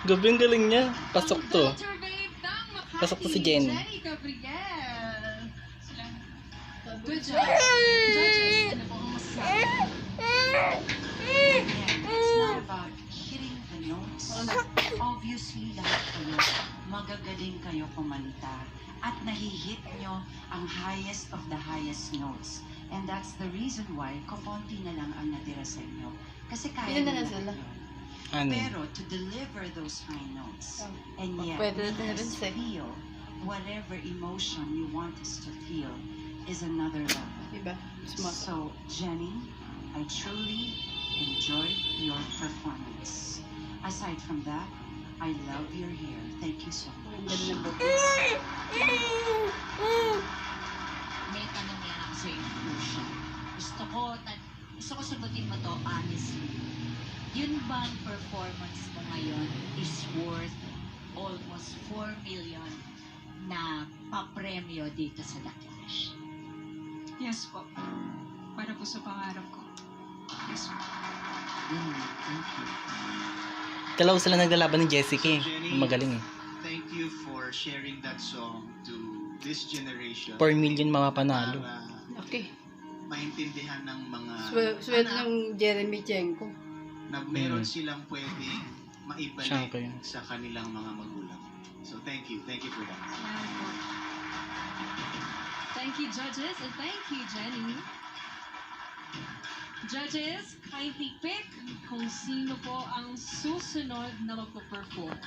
Gabi ang galing niya. Pasok to. Pasok to si Jenny. Good job. Judges, ano po ang masasabi? It's not about hitting the notes. Obviously, lahat kayo, magagaling kayo kumanta at nahihit nyo ang highest of the highest notes. And that's the reason why kukonti na lang ang natira sa inyo. Kasi kaya Ilan na nyo lang sila? yun. Ano? Pero to deliver those high notes, and yet Pwede let na rin us siya. feel whatever emotion you want us to feel is another level. Diba? Smart. So, Jenny, I truly enjoyed your performance. Aside from that, I love your hair. Thank you so much. Ganda ng buto. May tanong yan ako sa inclusion. Gusto ko sagutin mo to honestly. Yun bang performance mo ngayon is worth almost 4 million na papremyo dito sa The Clash? Yes po. Para po sa pangarap ko. Yes po. Thank you. Kalaw sila naglalaban ni Jessica eh. Jenny, Magaling eh. thank you for sharing that song to this generation. 4 million mapapanalo. Para Okay. maintindihan ng mga Sweldo anak ng Jeremy Chenko. na meron silang pwedeng Siya maibalik kayo. sa kanilang mga magulang. So thank you for that. Yan po. Thank you, judges, and thank you, Jenny. Judges, kindly pick kung sino po ang susunod na magpo-perform.